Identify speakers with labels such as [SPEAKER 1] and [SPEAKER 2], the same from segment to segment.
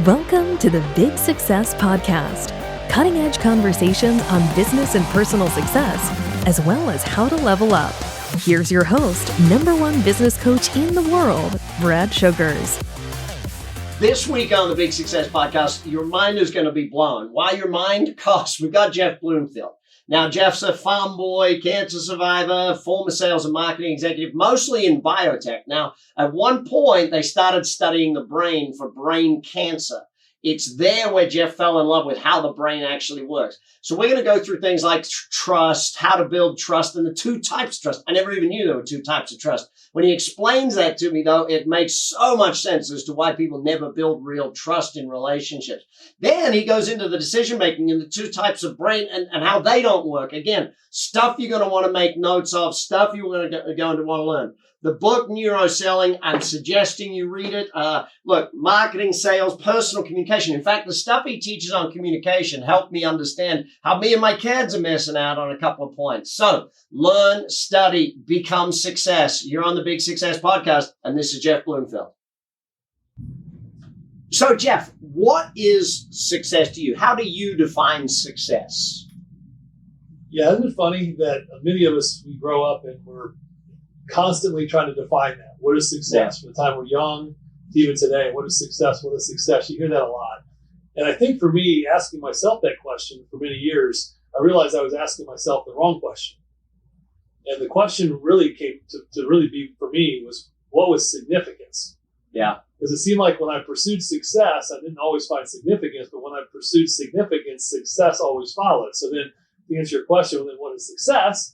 [SPEAKER 1] Welcome to the Big Success Podcast, cutting-edge conversations on business and personal success, as well as how to level up. Here's your host, #1 business coach in the world, Brad Sugars.
[SPEAKER 2] This week on the Big Success Podcast, your mind is going to be blown. Why your mind? Because we've got Jeff Bloomfield. Now, Jeff's a farm boy, cancer survivor, former sales and marketing executive, mostly in biotech. Now, at one point, they started studying the brain for brain cancer. It's there where Jeff fell in love with how the brain actually works. So we're going to go through things like trust, how to build trust, and the two types of trust. I never even knew there were two types of trust. When he explains that to me, though, it makes so much sense as to why people never build real trust in relationships. Then he goes into the decision-making and the two types of brain and how they don't work. Again, stuff you're going to want to make notes of, stuff you're going to want to learn. The book, Neuroselling, I'm suggesting you read it. Look, marketing, sales, personal communication. In fact, the stuff he teaches on communication helped me understand how me and my kids are missing out on a couple of points. So learn, study, become success. You're on the Big Success Podcast, and this is Jeff Bloomfield. So, Jeff, what is success to you? How do you define success?
[SPEAKER 3] Yeah, isn't it funny that many of us, we grow up and we're constantly trying to define that. What is success? From the time we're young to even today, what is success? What is success? You hear that a lot. And I think for me, asking myself that question for many years, I realized I was asking myself the wrong question. And the question really came to really be for me was, what was significance?
[SPEAKER 2] Yeah.
[SPEAKER 3] Because it seemed like when I pursued success, I didn't always find significance, but when I pursued significance, success always followed. So then to answer your question, well, then what is success?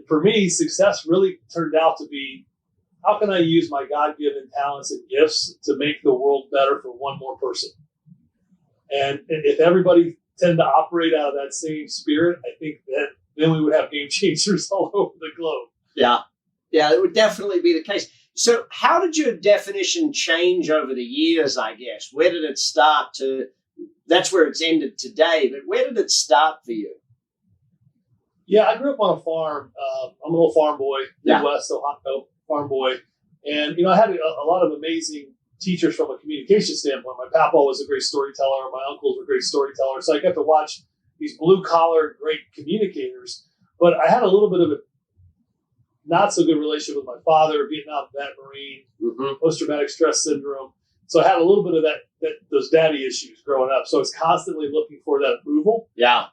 [SPEAKER 3] For me, success really turned out to be, how can I use my God-given talents and gifts to make the world better for one more person? And if everybody tended to operate out of that same spirit, I think that then we would have game changers all over the globe.
[SPEAKER 2] Yeah, it would definitely be the case. So how did your definition change over the years, I guess? Where did it start to, that's where it's ended today, but where did it start for you?
[SPEAKER 3] Yeah, I grew up on a farm. I'm a little farm boy, Midwest, Ohio farm boy. And, I had a lot of amazing teachers from a communication standpoint. My papa was a great storyteller. My uncles were great storytellers. So I got to watch these blue-collar great communicators. But I had a little bit of a not so good relationship with my father, Vietnam vet, Marine, post-traumatic stress syndrome. So I had a little bit of those daddy issues growing up. So I was constantly looking for that approval.
[SPEAKER 2] Yeah.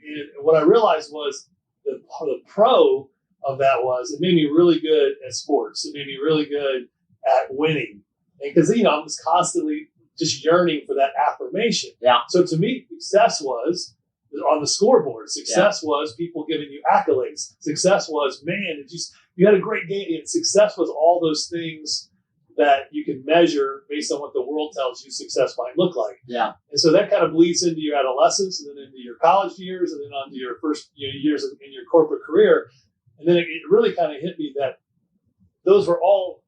[SPEAKER 2] And
[SPEAKER 3] what I realized was the pro of that was it made me really good at sports. It made me really good at winning. And because, I was constantly just yearning for that affirmation.
[SPEAKER 2] Yeah.
[SPEAKER 3] So to me, success was on the scoreboard. Success was people giving you accolades. Success was, man, you had a great game. And success was all those things that you can measure based on what the world tells you success might look like.
[SPEAKER 2] Yeah.
[SPEAKER 3] And so that kind of bleeds into your adolescence and then into your college years and then onto your first years in your corporate career. And then it really kind of hit me that those were all,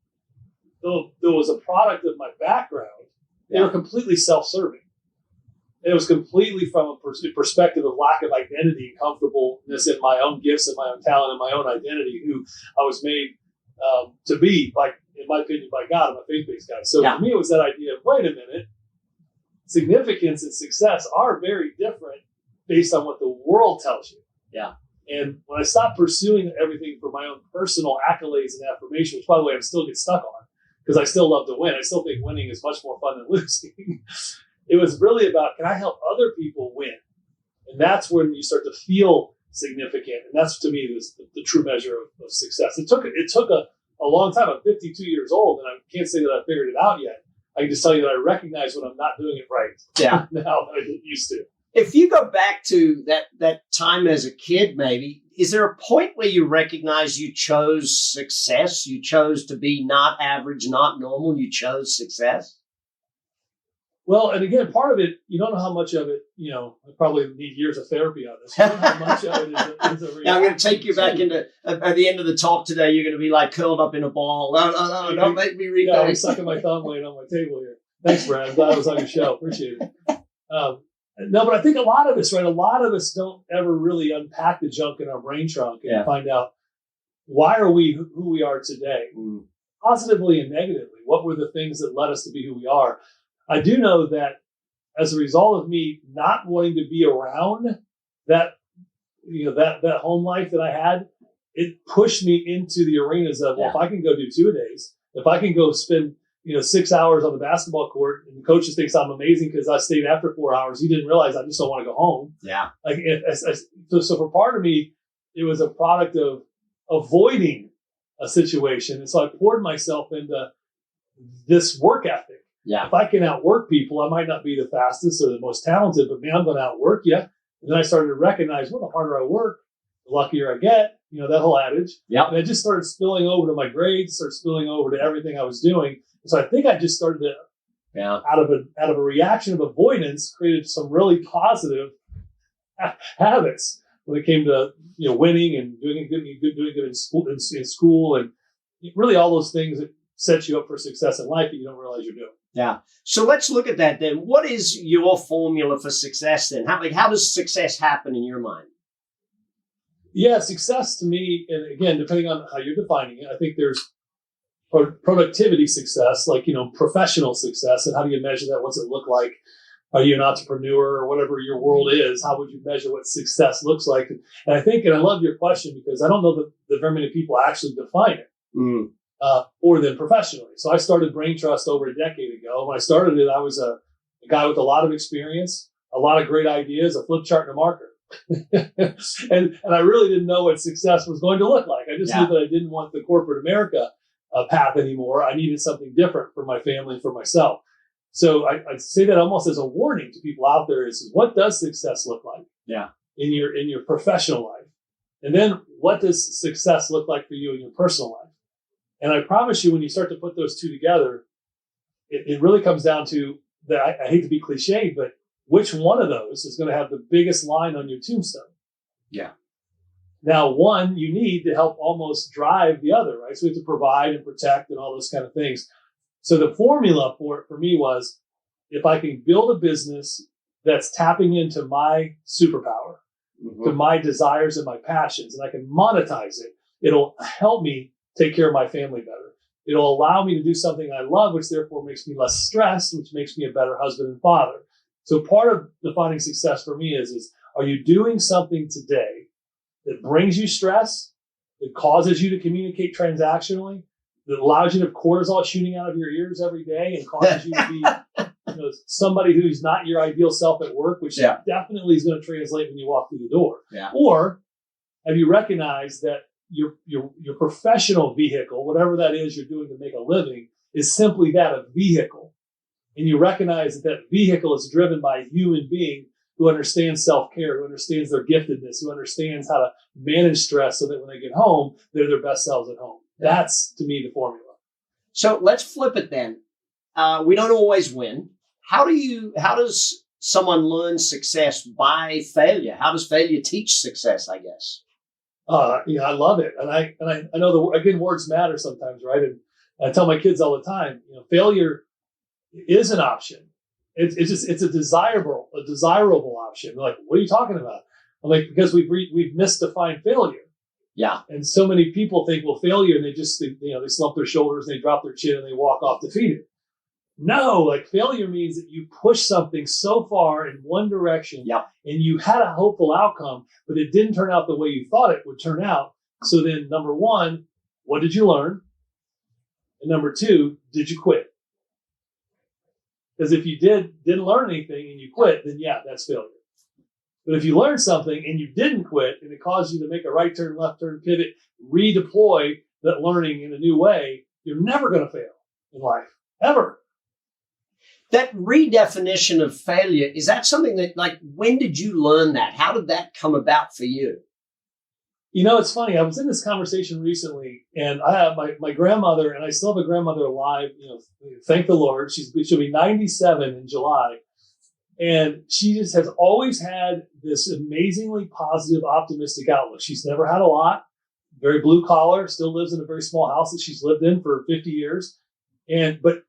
[SPEAKER 3] though there was a product of my background, they were completely self-serving. And it was completely from a perspective of lack of identity and comfortableness in my own gifts and my own talent and my own identity, who I was made to be, in my opinion, by God. I'm a faith-based guy. So for me, it was that idea of, wait a minute, significance and success are very different based on what the world tells you.
[SPEAKER 2] Yeah.
[SPEAKER 3] And when I stopped pursuing everything for my own personal accolades and affirmation, which, by the way, I still get stuck on because I still love to win. I still think winning is much more fun than losing. It was really about, can I help other people win? And that's when you start to feel significant. And that's, to me, the true measure of success. It took a long time. I'm 52 years old, and I can't say that I figured it out yet. I can just tell you that I recognize when I'm not doing it right.
[SPEAKER 2] Yeah.
[SPEAKER 3] Now that I didn't used to.
[SPEAKER 2] If you go back to that time as a kid, maybe, is there a point where you recognize you chose success? You chose to be not average, not normal. You chose success?
[SPEAKER 3] Well, and again, part of it, you don't know how much of it, I probably need years of therapy on this. You don't know how much of it is a reality.
[SPEAKER 2] Now I'm going to take you back into, at the end of the talk today, you're going to be like curled up in a ball. No, don't make me read that.
[SPEAKER 3] I'm sucking my thumb laying on my table here. Thanks, Brad. I'm glad I was on your show. Appreciate it. No, but I think a lot of us, right? A lot of us don't ever really unpack the junk in our brain trunk and find out, why are we who we are today? Positively and negatively. What were the things that led us to be who we are? I do know that as a result of me not wanting to be around that, that home life that I had, it pushed me into the arenas of, well, if I can go do 2-a-days, if I can go spend, 6 hours on the basketball court, and the coaches thinks I'm amazing because I stayed after 4 hours. He didn't realize I just don't want to go home.
[SPEAKER 2] Yeah.
[SPEAKER 3] So for part of me, it was a product of avoiding a situation. And so I poured myself into this work ethic.
[SPEAKER 2] Yeah.
[SPEAKER 3] If I can outwork people, I might not be the fastest or the most talented, but man, I'm going to outwork you. And then I started to recognize, well, the harder I work, the luckier I get, that whole adage.
[SPEAKER 2] Yeah.
[SPEAKER 3] And it just started spilling over to my grades, started spilling over to everything I was doing. So I think I just started to, out of a reaction of avoidance, created some really positive habits when it came to winning and doing good in school, and really all those things that set you up for success in life that you don't realize you're doing.
[SPEAKER 2] Yeah. So let's look at that then. What is your formula for success then? How does success happen in your mind?
[SPEAKER 3] Yeah, success to me, and again, depending on how you're defining it, I think there's productivity success, like, professional success. And how do you measure that? What's it look like? Are you an entrepreneur or whatever your world is? How would you measure what success looks like? And I think, and I love your question because I don't know that very many people actually define it, or then professionally. So I started Brain Trust over a decade ago. When I started it, I was a guy with a lot of experience, a lot of great ideas, a flip chart and a marker. and I really didn't know what success was going to look like. I just knew that I didn't want the corporate America path anymore. I needed something different for my family and for myself. So I say that almost as a warning to people out there is, what does success look like?
[SPEAKER 2] Yeah.
[SPEAKER 3] In your professional life? And then what does success look like for you in your personal life? And I promise you, when you start to put those two together, it really comes down to that. I hate to be cliched, but which one of those is going to have the biggest line on your tombstone?
[SPEAKER 2] Yeah.
[SPEAKER 3] Now, one you need to help almost drive the other, right? So we have to provide and protect and all those kind of things. So the formula for it for me was, if I can build a business that's tapping into my superpower, to my desires and my passions, and I can monetize it, it'll help me take care of my family better. It'll allow me to do something I love, which therefore makes me less stressed, which makes me a better husband and father. So part of defining success for me is are you doing something today that brings you stress, that causes you to communicate transactionally, that allows you to have cortisol shooting out of your ears every day and causes you to be somebody who's not your ideal self at work, which definitely is going to translate when you walk through the door?
[SPEAKER 2] Yeah.
[SPEAKER 3] Or have you recognized that your professional vehicle, whatever that is you're doing to make a living, is simply that, a vehicle? And you recognize that vehicle is driven by a human being who understands self-care, who understands their giftedness, who understands how to manage stress so that when they get home, they're their best selves at home. That's, to me, the formula.
[SPEAKER 2] So let's flip it then. We don't always win. How does someone learn success by failure? How does failure teach success, I guess?
[SPEAKER 3] I love it. And I know words matter sometimes, right? And I tell my kids all the time, failure is an option. It's a desirable option. They're like, what are you talking about? I'm like, because we've misdefined failure.
[SPEAKER 2] Yeah.
[SPEAKER 3] And so many people think, well, failure, and they just think, they slump their shoulders and they drop their chin and they walk off defeated. No, like, failure means that you push something so far in one direction, and you had a hopeful outcome, but it didn't turn out the way you thought it would turn out. So then, number one, what did you learn? And number two, did you quit? Because if you didn't learn anything and you quit, then that's failure. But if you learned something and you didn't quit, and it caused you to make a right turn, left turn, pivot, redeploy that learning in a new way, you're never going to fail in life, ever.
[SPEAKER 2] That redefinition of failure, is that something that, when did you learn that? How did that come about for you?
[SPEAKER 3] It's funny. I was in this conversation recently, and I have my grandmother, and I still have a grandmother alive. Thank the Lord. She'll be 97 in July. And she just has always had this amazingly positive, optimistic outlook. She's never had a lot, very blue collar, still lives in a very small house that she's lived in for 50 years. But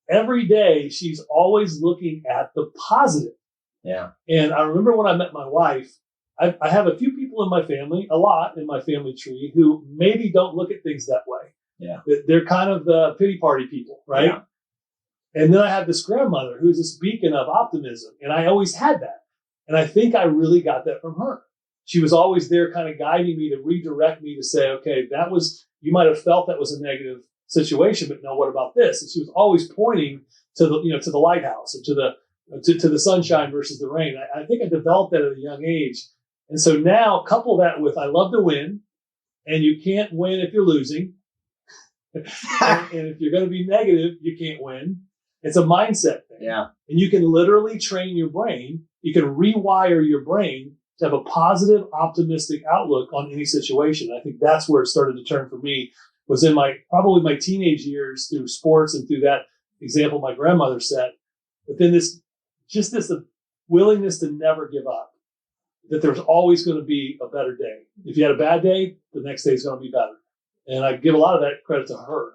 [SPEAKER 3] every day she's always looking at the positive.
[SPEAKER 2] Yeah.
[SPEAKER 3] And I remember when I met my wife, I have a few people in my family, a lot in my family tree, who maybe don't look at things that way.
[SPEAKER 2] Yeah.
[SPEAKER 3] They're kind of the pity party people, right? Yeah. And then I had this grandmother who's this beacon of optimism. And I always had that. And I think I really got that from her. She was always there kind of guiding me to redirect me to say, okay, you might have felt that was a negative situation, but no, what about this? And she was always pointing to the lighthouse or to the sunshine versus the rain. I think I developed that at a young age. And so now couple that with, I love to win, and you can't win if you're losing. And if you're going to be negative, you can't win. It's a mindset thing.
[SPEAKER 2] Yeah.
[SPEAKER 3] And you can literally train your brain. You can rewire your brain to have a positive, optimistic outlook on any situation. I think that's where it started to turn for me, was in probably my teenage years through sports and through that example my grandmother set. But then this willingness to never give up, that there's always going to be a better day. If you had a bad day, the next day is going to be better. And I give a lot of that credit to her.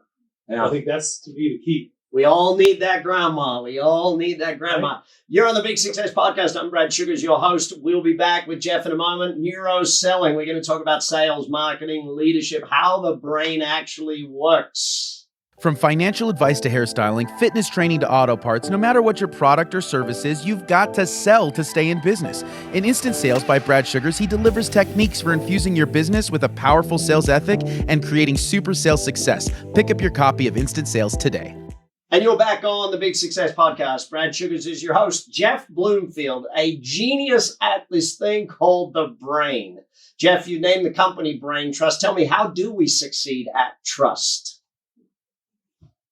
[SPEAKER 2] Yeah.
[SPEAKER 3] I think that's, to me, the key.
[SPEAKER 2] We all need that grandma. We all need that grandma. Right. You're on the Big Success Podcast. I'm Brad Sugars, your host. We'll be back with Jeff in a moment. Neuroselling. We're going to talk about sales, marketing, leadership, how the brain actually works.
[SPEAKER 4] From financial advice to hairstyling, fitness training to auto parts, no matter what your product or service is, you've got to sell to stay in business. In Instant Sales by Brad Sugars, he delivers techniques for infusing your business with a powerful sales ethic and creating super sales success. Pick up your copy of Instant Sales today.
[SPEAKER 2] And you're back on the Big Success Podcast. Brad Sugars is your host. Jeff Bloomfield, a genius at this thing called the brain. Jeff, you named the company Brain Trust. Tell me, how do we succeed at trust?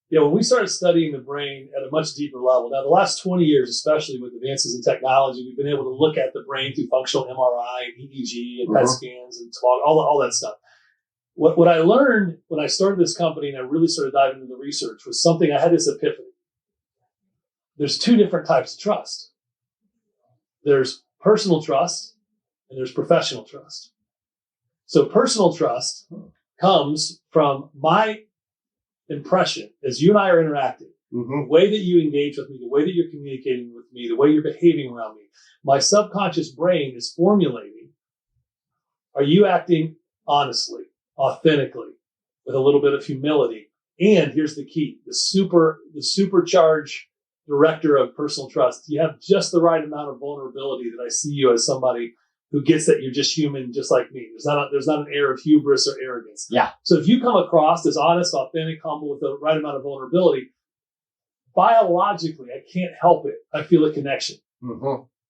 [SPEAKER 3] Yeah, when we started studying the brain at a much deeper level, now the last 20 years, especially with advances in technology, we've been able to look at the brain through functional MRI, and EEG, and PET scans, and all that stuff. What I learned when I started this company and I really started diving into the research was something, I had this epiphany. There's two different types of trust. There's personal trust and there's professional trust. So personal trust comes from my impression as you and I are interacting, the way that you engage with me, the way that you're communicating with me, the way you're behaving around me. My subconscious brain is formulating, are you acting honestly, authentically, with a little bit of humility? And here's the key, the supercharged director of personal trust. You have just the right amount of vulnerability that I see you as somebody who gets that you're just human, just like me. There's not an air of hubris or arrogance.
[SPEAKER 2] Yeah.
[SPEAKER 3] So if you come across as honest, authentic, humble, with the right amount of vulnerability, biologically, I can't help it. I feel a connection.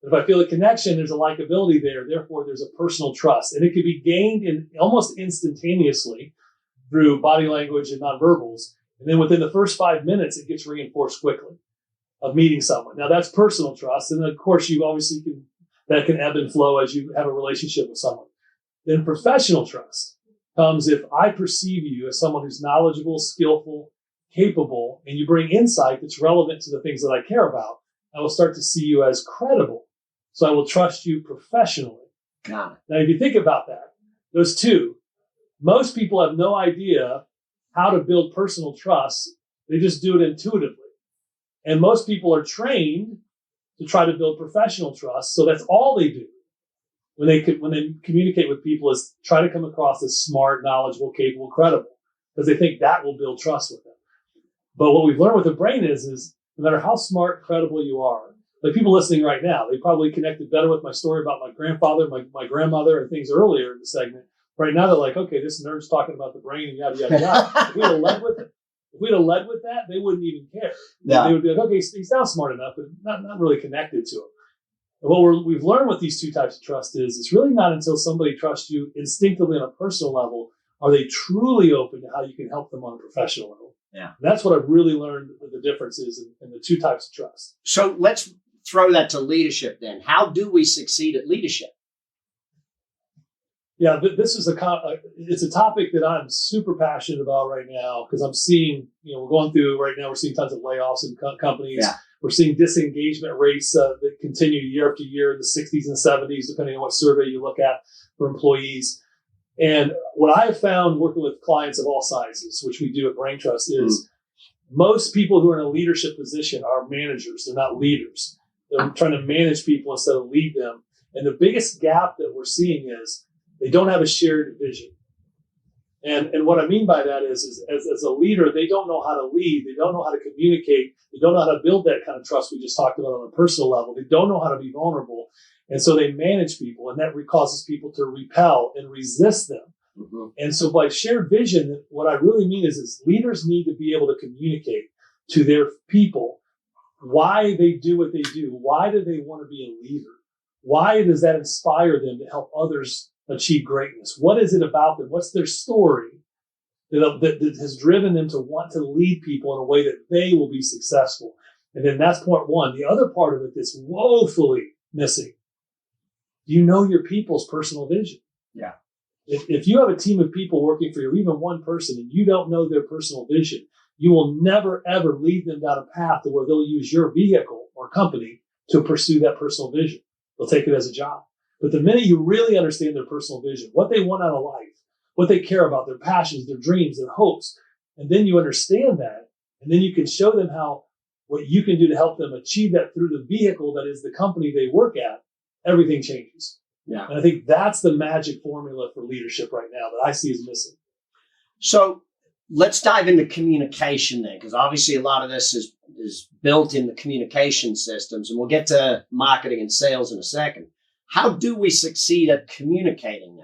[SPEAKER 3] If I feel a connection, there's a likability there. Therefore, there's a personal trust. And it can be gained in almost instantaneously through body language and nonverbals. And then within the first 5 minutes, it gets reinforced quickly of meeting someone. Now, that's personal trust. And of course, you obviously that can ebb and flow as you have a relationship with someone. Then professional trust comes if I perceive you as someone who's knowledgeable, skillful, capable, and you bring insight that's relevant to the things that I care about. I will start to see you as credible. So I will trust you professionally.
[SPEAKER 2] Got it.
[SPEAKER 3] Now, if you think about that, those two, most people have no idea how to build personal trust. They just do it intuitively. And most people are trained to try to build professional trust. So that's all they do when they communicate with people, is try to come across as smart, knowledgeable, capable, credible, because they think that will build trust with them. But what we've learned with the brain is no matter how smart, credible you are, like people listening right now, they probably connected better with my story about my grandfather, my grandmother, and things earlier in the segment. Right now, they're like, okay, this nerd's talking about the brain and yada, yada, yada. If we'd have led with that, they wouldn't even care.
[SPEAKER 2] Yeah.
[SPEAKER 3] They would be like, okay, he sounds smart enough, but not really connected to him. And what we've learned with these two types of trust is it's really not until somebody trusts you instinctively on a personal level are they truly open to how you can help them on a professional level.
[SPEAKER 2] Yeah.
[SPEAKER 3] And that's what I've really learned the difference is in the two types of trust.
[SPEAKER 2] So let's throw that to leadership then. How do we succeed at leadership?
[SPEAKER 3] Yeah, this is it's a topic that I'm super passionate about right now because I'm seeing, we're going through right now, we're seeing tons of layoffs in companies.
[SPEAKER 2] Yeah.
[SPEAKER 3] We're seeing disengagement rates that continue year after year in the 60s and 70s, depending on what survey you look at for employees. And what I have found working with clients of all sizes, which we do at Brain Trust, is most people who are in a leadership position are managers. They're not leaders. They're trying to manage people instead of lead them. And the biggest gap that we're seeing is they don't have a shared vision. And what I mean by that is as a leader, they don't know how to lead. They don't know how to communicate. They don't know how to build that kind of trust we just talked about on a personal level. They don't know how to be vulnerable. And so they manage people, and that causes people to repel and resist them. Mm-hmm. And so by shared vision, what I really mean is leaders need to be able to communicate to their people why they do what they do. Why do they want to be a leader? Why does that inspire them to help others achieve greatness? What is it about them? What's their story that has driven them to want to lead people in a way that they will be successful? And then that's part one. The other part of it that's woefully missing. Do you know your people's personal vision?
[SPEAKER 2] Yeah.
[SPEAKER 3] If you have a team of people working for you, or even one person, and you don't know their personal vision, you will never, ever lead them down a path to where they'll use your vehicle or company to pursue that personal vision. They'll take it as a job. But the minute you really understand their personal vision, what they want out of life, what they care about, their passions, their dreams, their hopes, and then you understand that, and then you can show them what you can do to help them achieve that through the vehicle that is the company they work at, everything changes.
[SPEAKER 2] Yeah.
[SPEAKER 3] And I think that's the magic formula for leadership right now that I see is missing.
[SPEAKER 2] So let's dive into communication then, because obviously a lot of this is built in the communication systems, and we'll get to marketing and sales in a second. How do we succeed at communicating now?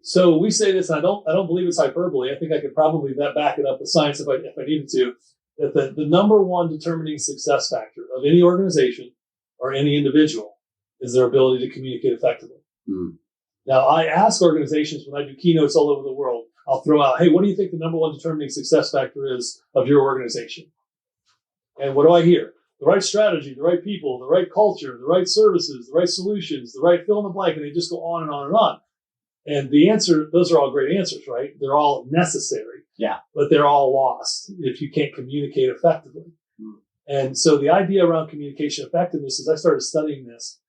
[SPEAKER 3] So we say this, and I don't believe it's hyperbole. I think I could probably back it up with science if I needed to, that the number one determining success factor of any organization or any individual is their ability to communicate effectively. Mm. Now, I ask organizations when I do keynotes all over the world, I'll throw out, hey, what do you think the number one determining success factor is of your organization? And what do I hear? The right strategy, the right people, the right culture, the right services, the right solutions, the right fill in the blank, and they just go on and on and on. And the answer, those are all great answers, right? They're all necessary.
[SPEAKER 2] Yeah.
[SPEAKER 3] But they're all lost if you can't communicate effectively. Mm. And so the idea around communication effectiveness is I started studying this.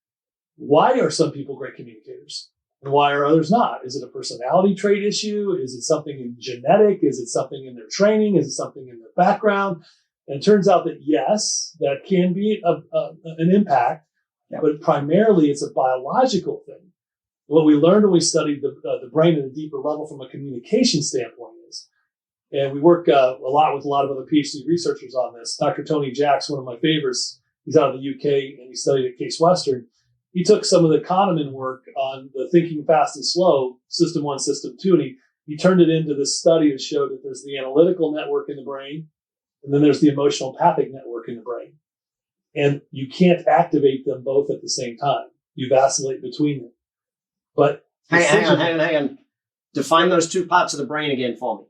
[SPEAKER 3] Why are some people great communicators? And why are others not? Is it a personality trait issue? Is it something in genetic? Is it something in their training? Is it something in their background? And it turns out that yes, that can be an impact, but primarily it's a biological thing. What we learned when we studied the brain at a deeper level from a communication standpoint is, and we work a lot with a lot of other PhD researchers on this. Dr. Tony Jacks, one of my favorites, he's out of the UK and he studied at Case Western. He took some of the Kahneman work on the thinking fast and slow, system 1, system 2, and he turned it into this study that showed that there's the analytical network in the brain, and then there's the emotional empathic network in the brain. And you can't activate them both at the same time. You vacillate between them. But
[SPEAKER 2] hang on. Define those two parts of the brain again for me.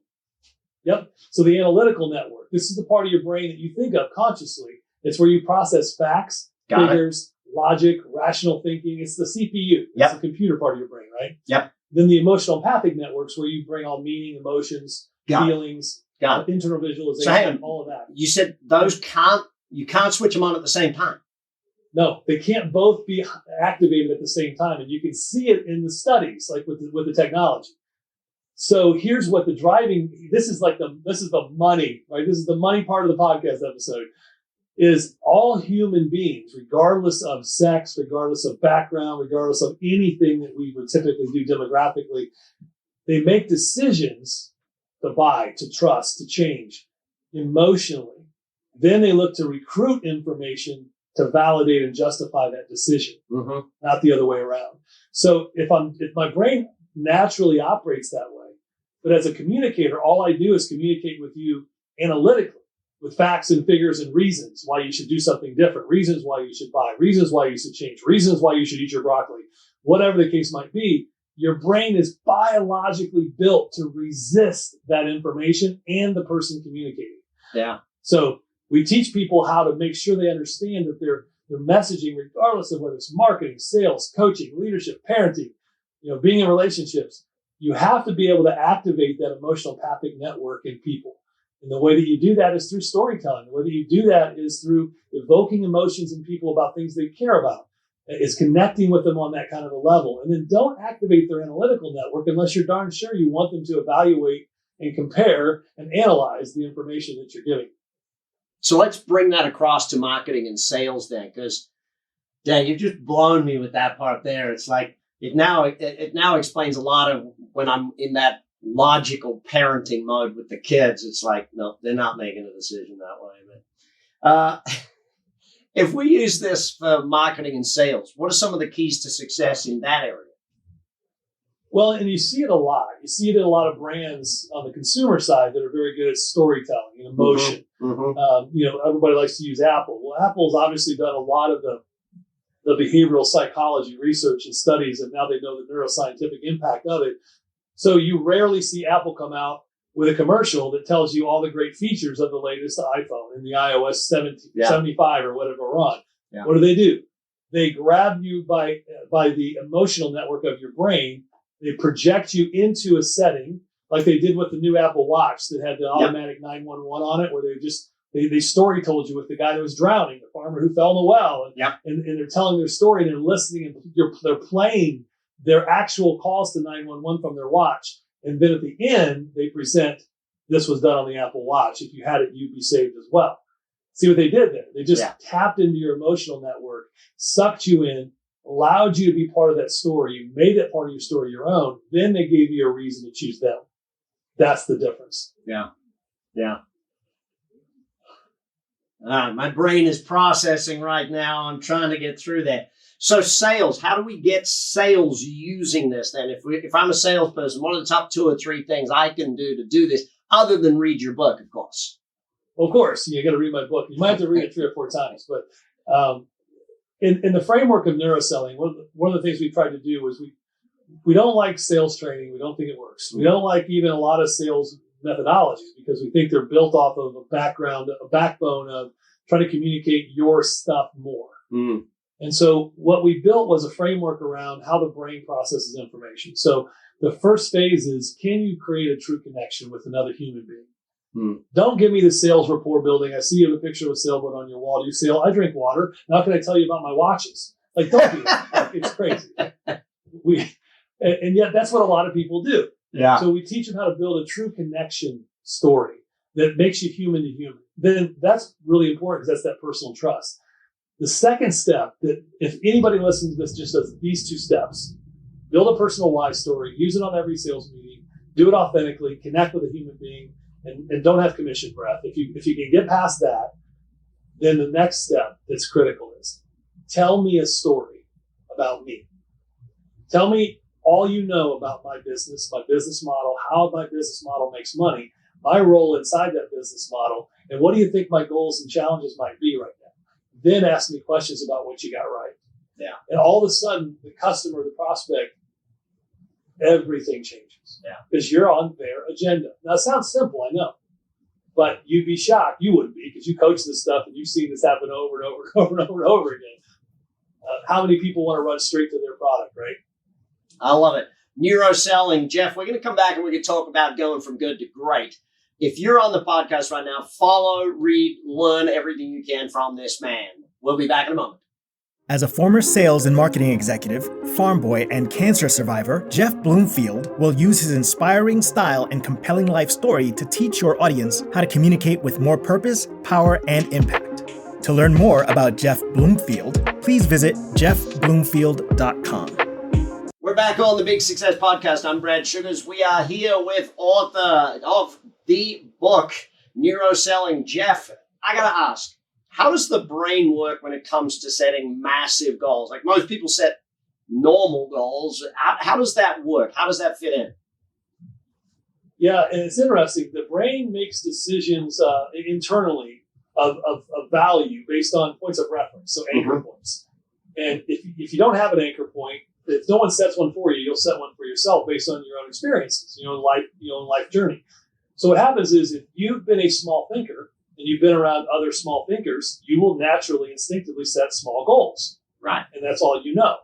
[SPEAKER 3] Yep. So the analytical network, this is the part of your brain that you think of consciously. It's where you process facts, figures, logic, rational thinking. It's the CPU. It's the computer part of your brain, right?
[SPEAKER 2] Yep.
[SPEAKER 3] Then the emotional empathic networks where you bring all meaning, emotions, feelings, internal visualization, all of that.
[SPEAKER 2] You said you can't switch them on at the same time.
[SPEAKER 3] No, they can't both be activated at the same time. And you can see it in the studies, like with the technology. So here's what this is the money, right? This is the money part of the podcast episode, is all human beings, regardless of sex, regardless of background, regardless of anything that we would typically do demographically, they make decisions to buy, to trust, to change emotionally. Then they look to recruit information to validate and justify that decision, not the other way around. So if my brain naturally operates that way, but as a communicator, all I do is communicate with you analytically, with facts and figures and reasons why you should do something different, reasons why you should buy, reasons why you should change, reasons why you should eat your broccoli, whatever the case might be. Your brain is biologically built to resist that information and the person communicating.
[SPEAKER 2] Yeah.
[SPEAKER 3] So we teach people how to make sure they understand that their messaging, regardless of whether it's marketing, sales, coaching, leadership, parenting, being in relationships, you have to be able to activate that emotional empathic network in people. And the way that you do that is through storytelling. The way that you do that is through evoking emotions in people about things they care about. It's connecting with them on that kind of a level. And then don't activate their analytical network unless you're darn sure you want them to evaluate and compare and analyze the information that you're giving.
[SPEAKER 2] So let's bring that across to marketing and sales then, because, Dan, you've just blown me with that part there. It's like, It now explains a lot of when I'm in that logical parenting mode with the kids. It's like, no, they're not making a decision that way. But if we use this for marketing and sales, what are some of the keys to success in that area?
[SPEAKER 3] Well, and you see it a lot. You see it in a lot of brands on the consumer side that are very good at storytelling and emotion. Everybody likes to use Apple. Well, Apple's obviously done a lot of the behavioral psychology research and studies, and now they know the neuroscientific impact of it. So you rarely see Apple come out with a commercial that tells you all the great features of the latest iPhone in the iOS 75 or whatever we're on. Yeah. What do? They grab you by the emotional network of your brain. They project you into a setting like they did with the new Apple Watch that had the automatic 911 on it, where they story told you with the guy that was drowning, the farmer who fell in the well, and they're telling their story and they're listening and they're playing their actual calls to 911 from their watch. And then at the end, they present, this was done on the Apple Watch. If you had it, you'd be saved as well. See what they did there? They just tapped into your emotional network, sucked you in, allowed you to be part of that story. You made that part of your story your own. Then they gave you a reason to choose them. That's the difference.
[SPEAKER 2] Yeah. My brain is processing right now. I'm trying to get through that. So sales, how do we get sales using this then? If I'm a salesperson, what are the top 2 or 3 things I can do to do this other than read your book, of course?
[SPEAKER 3] Well, of course, you got to read my book. You might have to read it 3 or 4 times. But in the framework of neuroselling, one of the things we tried to do was we don't like sales training. We don't think it works. We don't like even a lot of sales methodologies because we think they're built off of a backbone of trying to communicate your stuff more. Mm. And so what we built was a framework around how the brain processes information. So the first phase is, can you create a true connection with another human being? Mm. Don't give me the sales rapport building. I see you have a picture of a sailboat on your wall. Do you sail? I drink water. Now can I tell you about my watches? Like, don't do that. Like, it's crazy. And yet that's what a lot of people do. Yeah. So we teach them how to build a true connection story that makes you human to human. Then that's really important because that's that personal trust. The second step, that if anybody listens to this just does these 2 steps, build a personal why story, use it on every sales meeting, do it authentically, connect with a human being, and don't have commission breath. If you can get past that, then the next step that's critical is tell me a story about me. Tell me all you know about my business model, how my business model makes money, my role inside that business model, and what do you think my goals and challenges might be right now? Then ask me questions about what you got right. Yeah. And all of a sudden, the customer, the prospect, everything changes. Yeah. Because you're on their agenda. Now, it sounds simple, I know. But you'd be shocked. You wouldn't be, because you coach this stuff and you've seen this happen over and over and over and over and over again. How many people want to run straight to their product, right?
[SPEAKER 2] I love it. Neuroselling. Jeff, we're going to come back and we're going to talk about going from good to great. If you're on the podcast right now, follow, read, learn everything you can from this man. We'll be back in a moment.
[SPEAKER 5] As a former sales and marketing executive, farm boy, and cancer survivor, Jeff Bloomfield will use his inspiring style and compelling life story to teach your audience how to communicate with more purpose, power, and impact. To learn more about Jeff Bloomfield, please visit jeffbloomfield.com.
[SPEAKER 2] We're back on the Big Success Podcast. I'm Brad Sugars. We are here with author of the book, Neuroselling. Jeff, I got to ask, how does the brain work when it comes to setting massive goals? Like most people set normal goals. How does that work? How does that fit in?
[SPEAKER 3] Yeah, and it's interesting. The brain makes decisions internally of value based on points of reference, so anchor points. And if you don't have an anchor point, if no one sets one for you, you'll set one for yourself based on your own experiences, your own life journey. So what happens is if you've been a small thinker and you've been around other small thinkers, you will naturally, instinctively set small goals. Right. And that's all you know.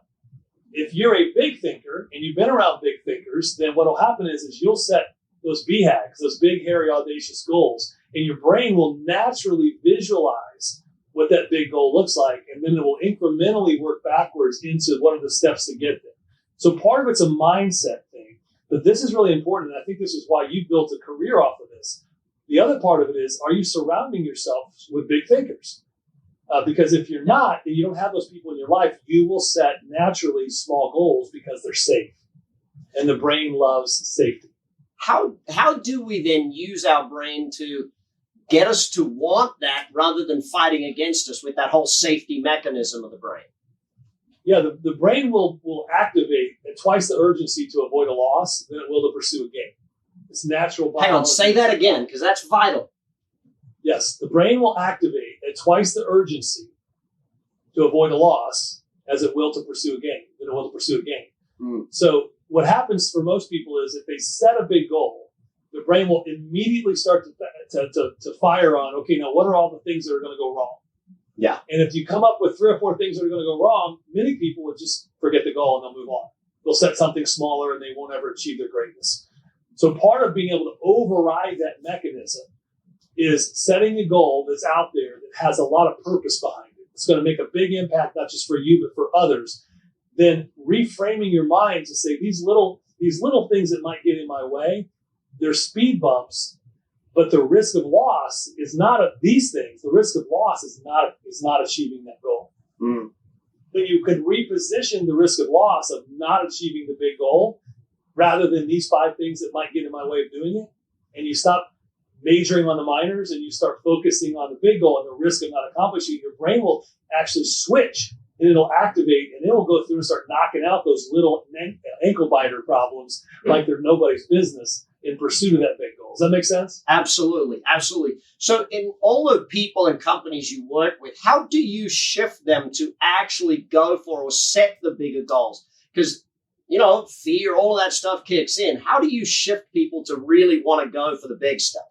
[SPEAKER 3] If you're a big thinker and you've been around big thinkers, then what will happen is you'll set those BHAGs, those big, hairy, audacious goals, and your brain will naturally visualize what that big goal looks like, and then it will incrementally work backwards into what are the steps to get there. So part of it's a mindset thing, but this is really important, and I think this is why you built a career off of this. The other part of it is, are you surrounding yourself with big thinkers? Because if you're not, and you don't have those people in your life, you will set naturally small goals because they're safe. And the brain loves safety.
[SPEAKER 2] How do we then use our brain to get us to want that rather than fighting against us with that whole safety mechanism of the brain?
[SPEAKER 3] Yeah, the brain will activate at twice the urgency to avoid a loss than it will to pursue a gain. It's natural biology.
[SPEAKER 2] Hang on, say that again, because that's vital.
[SPEAKER 3] Yes, the brain will activate at twice the urgency to avoid a loss as it will to pursue a gain, than it will to pursue a gain. So what happens for most people is if they set a big goal, the brain will immediately start to fire on, okay, now what are all the things that are going to go wrong?
[SPEAKER 2] Yeah.
[SPEAKER 3] And if you come up with 3 or 4 things that are going to go wrong, many people would just forget the goal and they'll move on. They'll set something smaller and they won't ever achieve their greatness. So part of being able to override that mechanism is setting a goal that's out there that has a lot of purpose behind it. It's going to make a big impact, not just for you, but for others. Then reframing your mind to say these little things that might get in my way, they're speed bumps, but the risk of loss is not these things. The risk of loss is not achieving that goal. But you can reposition the risk of loss of not achieving the big goal rather than these 5 things that might get in my way of doing it. And you stop majoring on the minors and you start focusing on the big goal and the risk of not accomplishing. Your brain will actually switch and it'll activate and it'll go through and start knocking out those little ankle biter problems like they're nobody's business in pursuit of that big goal. Does that make sense?
[SPEAKER 2] Absolutely. Absolutely. So in all the people and companies you work with, how do you shift them to actually go for or set the bigger goals? Because, fear, all of that stuff kicks in. How do you shift people to really want to go for the big stuff?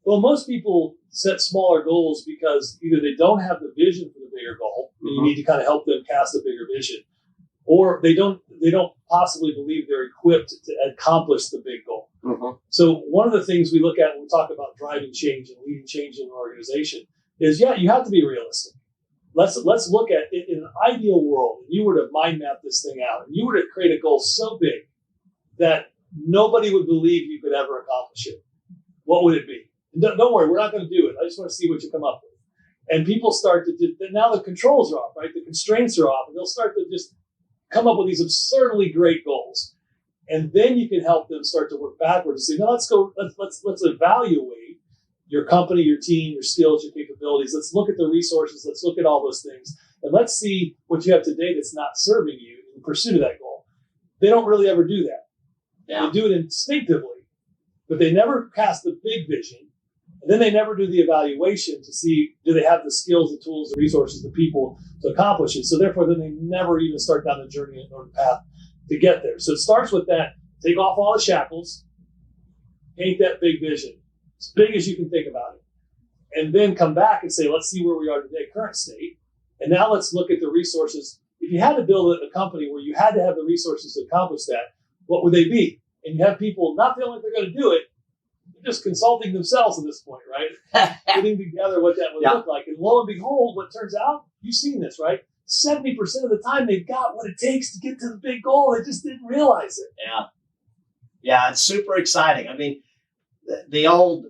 [SPEAKER 3] Well, most people set smaller goals because either they don't have the vision for the bigger goal, and you need to kind of help them cast a bigger vision, or they don't possibly believe they're equipped to accomplish the big goal. So one of the things we look at when we talk about driving change and leading change in an organization is, you have to be realistic. Let's look at it in an ideal world. If you were to mind map this thing out, and you were to create a goal so big that nobody would believe you could ever accomplish it, what would it be? And don't worry, we're not going to do it. I just want to see what you come up with. And people start to do, now the controls are off, right? The constraints are off, and they'll start to just come up with these absurdly great goals. And then you can help them start to work backwards and say, no, let's evaluate your company, your team, your skills, your capabilities. Let's look at the resources. Let's look at all those things. And let's see what you have today that's not serving you in pursuit of that goal. They don't really ever do that.
[SPEAKER 2] Yeah.
[SPEAKER 3] They do it instinctively, but they never cast the big vision. And then they never do the evaluation to see, do they have the skills, the tools, the resources, the people to accomplish it. So therefore, then they never even start down the journey or the path to get there. So it starts with that. Take off all the shackles, paint that big vision, as big as you can think about it. And then come back and say, let's see where we are today, current state. And now let's look at the resources. If you had to build a company where you had to have the resources to accomplish that, what would they be? And you have people not feeling like they're going to do it, they're just consulting themselves at this point, right? Putting together what that would look like. And lo and behold, what turns out, you've seen this, right? 70% of the time they've got what it takes to get to the big goal. They just didn't realize it.
[SPEAKER 2] Yeah, it's super exciting. I mean, the old,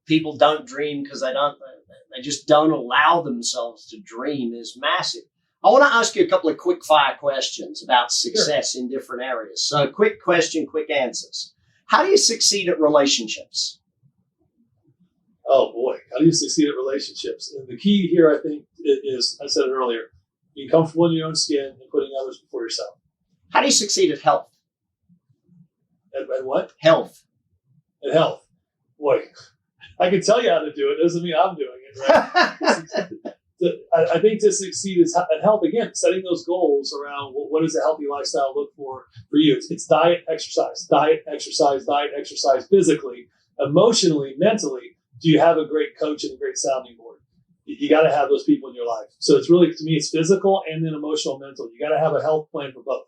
[SPEAKER 2] people don't dream because they just don't allow themselves to dream is massive. I want to ask you a couple of quick fire questions about success in different areas. So quick question, quick answers. How do you succeed at relationships?
[SPEAKER 3] Oh boy, how do you succeed at relationships? And the key here, I think, is, I said it earlier, being comfortable in your own skin and putting others before yourself.
[SPEAKER 2] How do you succeed at health?
[SPEAKER 3] At what?
[SPEAKER 2] Health.
[SPEAKER 3] At health. Boy, I can tell you how to do it. Doesn't mean I'm doing it, right? I think to succeed is at health, again, setting those goals around what does a healthy lifestyle look for you. It's diet, exercise, physically, emotionally, mentally. Do you have a great coach and a great sounding board? You got to have those people in your life. So it's really, to me, it's physical and then emotional, mental. You got to have a health plan for both.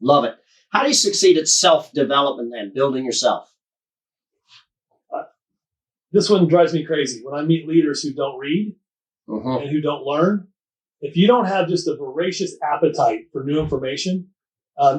[SPEAKER 2] Love it. How do you succeed at self-development then, building yourself?
[SPEAKER 3] This one drives me crazy. When I meet leaders who don't read and who don't learn, if you don't have just a voracious appetite for new information,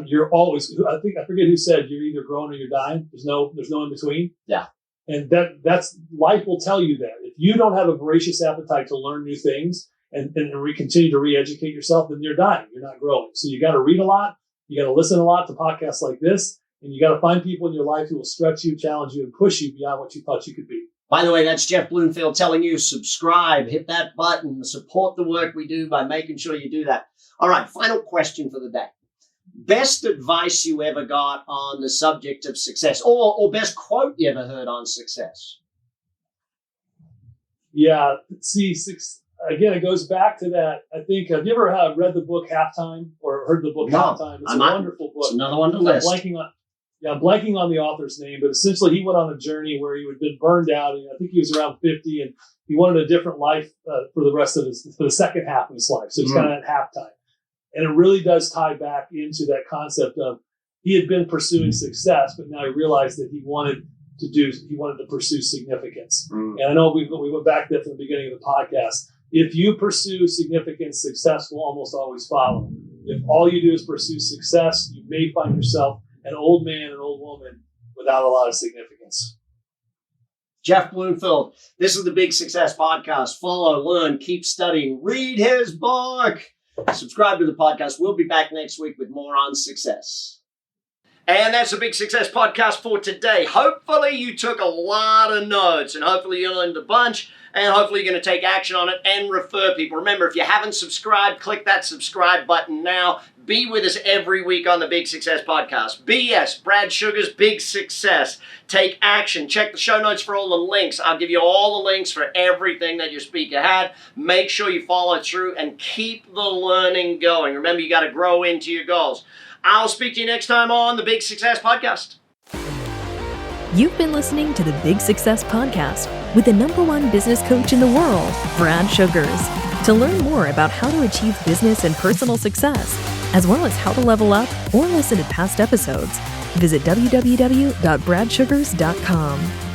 [SPEAKER 3] you're always, I forget who said, you're either growing or you're dying. There's no in between.
[SPEAKER 2] Yeah.
[SPEAKER 3] And that's life will tell you that. If you don't have a voracious appetite to learn new things and continue to re-educate yourself, then you're dying. You're not growing. So you got to read a lot. You got to listen a lot to podcasts like this. And you got to find people in your life who will stretch you, challenge you, and push you beyond what you thought you could be.
[SPEAKER 2] By the way, that's Jeff Bloomfield telling you subscribe, hit that button, support the work we do by making sure you do that. All right, final question for the day. Best advice you ever got on the subject of success, or best quote you ever heard on success?
[SPEAKER 3] Yeah, see, again, it goes back to that. I think, have you ever read the book Halftime or heard the book Halftime? It's a wonderful book.
[SPEAKER 2] It's another one to list.
[SPEAKER 3] I'm blanking on the author's name, but essentially he went on a journey where he had been burned out. And I think he was around 50 and he wanted a different life for the second half of his life. So it's kind of at halftime. And it really does tie back into that concept of he had been pursuing success, but now he realized that he wanted to pursue significance. And I know we went back there from the beginning of the podcast. If you pursue significance, success will almost always follow. If all you do is pursue success, you may find yourself an old man, an old woman without a lot of significance.
[SPEAKER 2] Jeff Bloomfield, this is the Big Success Podcast. Follow, learn, keep studying, read his book. Subscribe to the podcast. We'll be back next week with more on success. And that's the Big Success Podcast for today. Hopefully you took a lot of notes and hopefully you learned a bunch and hopefully you're going to take action on it and refer people. Remember, if you haven't subscribed, click that subscribe button now. Be with us every week on the Big Success Podcast. BS, Brad Sugar's Big Success. Take action. Check the show notes for all the links. I'll give you all the links for everything that your speaker had. Make sure you follow through and keep the learning going. Remember, you got to grow into your goals. I'll speak to you next time on the Big Success Podcast.
[SPEAKER 1] You've been listening to the Big Success Podcast with the #1 business coach in the world, Brad Sugars. To learn more about how to achieve business and personal success, as well as how to level up or listen to past episodes, visit www.bradsugars.com.